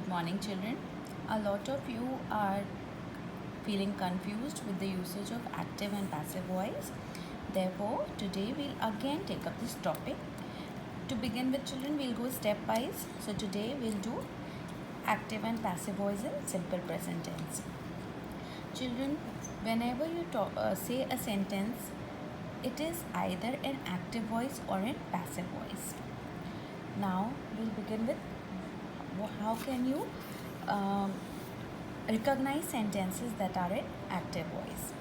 Good morning, children. A lot of you are feeling confused with the usage of active and passive voice. Therefore, today we'll again take up this topic. To begin with, children, we'll go stepwise. So today we'll do active and passive voice in simple present tense. Children, whenever you say a sentence, it is either an active voice or a passive voice. Now we'll begin with how can you recognize sentences that are in active voice.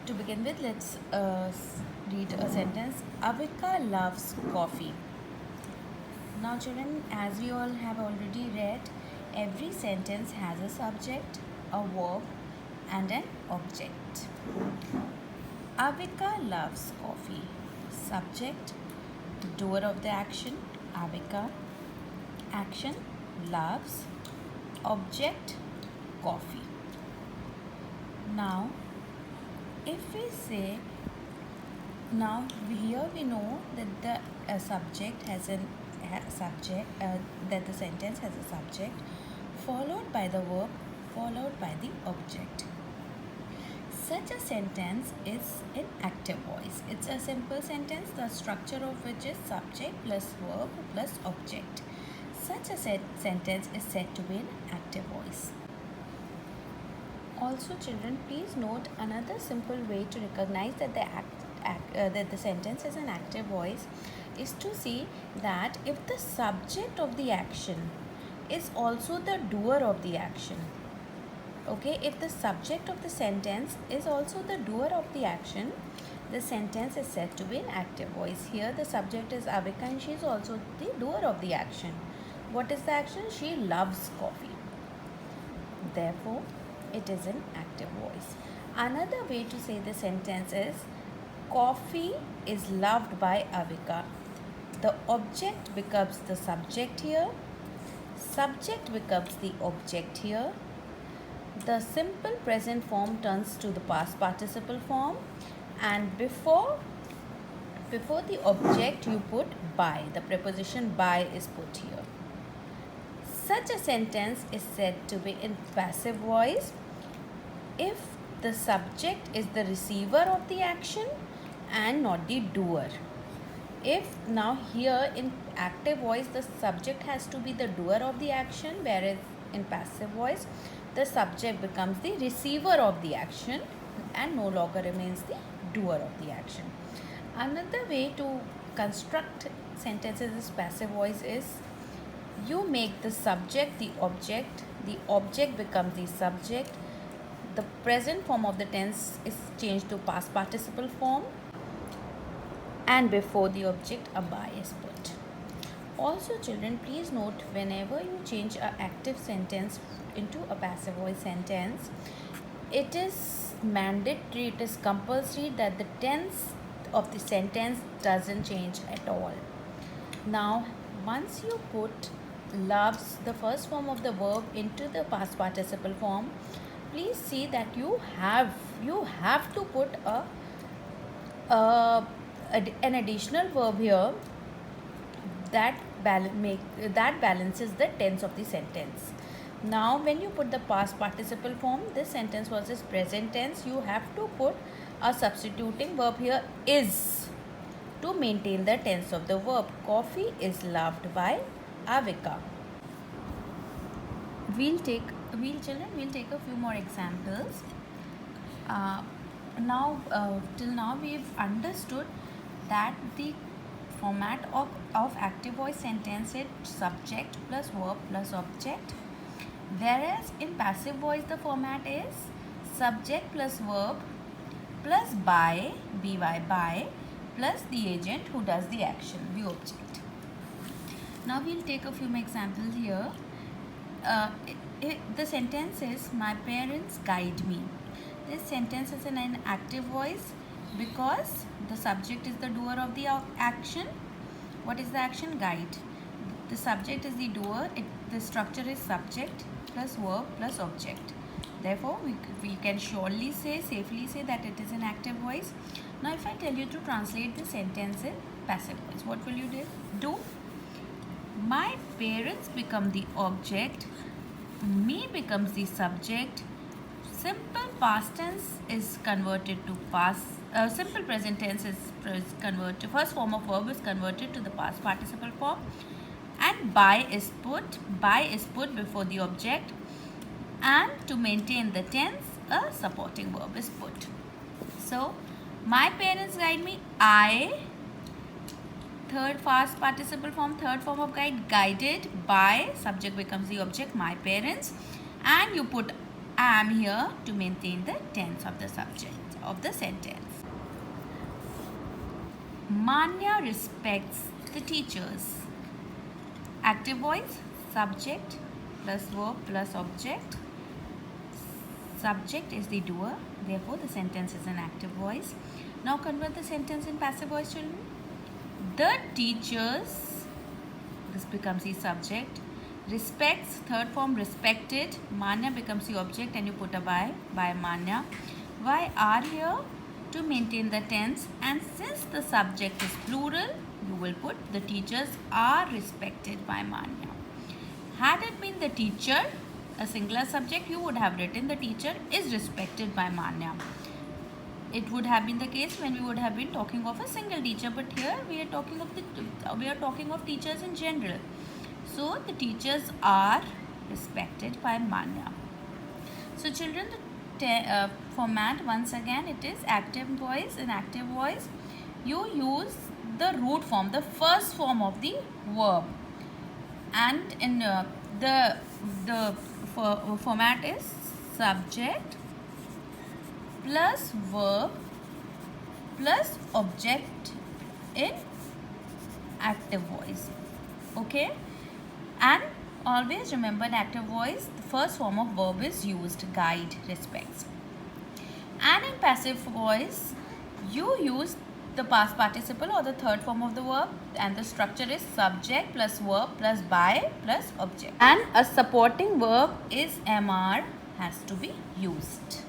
To begin with, let's read a sentence. Avika loves coffee. Now children, as we all have already read, every sentence has a subject, a verb and an object. Avika loves coffee. Subject, doer of the action, Avika. Action, loves. Object, coffee. Now, if we say, now here we know that the subject has a subject, that the sentence has a subject, followed by the verb, followed by the object. Such a sentence is in active voice. It's a simple sentence, the structure of which is subject plus verb plus object. Such a sentence is said to be in active voice. Also, children, please note another simple way to recognize that the sentence is an active voice is to see that if the subject of the action is also the doer of the action. Okay, if the subject of the sentence is also the doer of the action, the sentence is said to be in active voice. Here the subject is Avika and she is also the doer of the action. What is the action? She loves coffee. Therefore, it is in active voice. Another way to say the sentence is coffee is loved by Avika. The object becomes the subject here. Subject becomes the object here. The simple present form turns to the past participle form, and before the object you put by. The preposition by is put here. Such a sentence is said to be in passive voice if the subject is the receiver of the action and not the doer. If now here in active voice the subject has to be the doer of the action, whereas in passive voice the subject becomes the receiver of the action and no longer remains the doer of the action. Another way to construct sentences as passive voice is you make the subject the object becomes the subject, the present form of the tense is changed to past participle form, and before the object a by is put. Also children, please note whenever you change an active sentence into a passive voice sentence, it is mandatory, it is compulsory that the tense of the sentence doesn't change at all. Now once you put loves, the first form of the verb, into the past participle form, please see that you have to put an additional verb here that balances the tense of the sentence. Now when you put the past participle form, this sentence was its present tense, you have to put a substituting verb here, is, to maintain the tense of the verb. Coffee is loved by Avika. We'll take a few more examples. Till now we've understood that the format of active voice sentence is subject plus verb plus object, whereas in passive voice the format is subject plus verb plus by plus the agent who does the action, the object. Now we'll take a few more examples here. The sentence is my parents guide me. This sentence is in an active voice because the subject is the doer of the action. What is the action? Guide. The subject is the doer. The structure is subject plus verb plus object. Therefore, we can safely say that it is an active voice. Now, if I tell you to translate the sentence in passive voice, what will you do? My parents become the object, me becomes the subject, simple past tense is converted to past, simple present tense is converted, first form of verb is converted to the past participle form, and by is put before the object, and to maintain the tense a supporting verb is put. So my parents guide me, I, third past participle form, third form of guide, guided by, subject becomes the object, my parents, and you put am here to maintain the tense of the subject of the sentence. Manya respects the teachers. Active voice, subject plus verb plus object. Subject is the doer, therefore the sentence is an active voice. Now convert the sentence in passive voice, children. The teachers, this becomes the subject, respects, third form respected, Manya becomes the object and you put a by Manya. Why are here? To maintain the tense, and since the subject is plural, you will put the teachers are respected by Manya. Had it been the teacher, a singular subject, you would have written the teacher is respected by Manya. It would have been the case when we would have been talking of a single teacher, but here we are talking of teachers in general. So the teachers are respected by Manya. So children, the format once again, it is active voice. In active voice, you use the root form, the first form of the verb, and in the format is subject plus verb plus object in active voice. Okay, and always remember in active voice the first form of verb is used, guide, respects. And in passive voice you use the past participle or the third form of the verb, and the structure is subject plus verb plus by plus object, and a supporting verb is MR has to be used.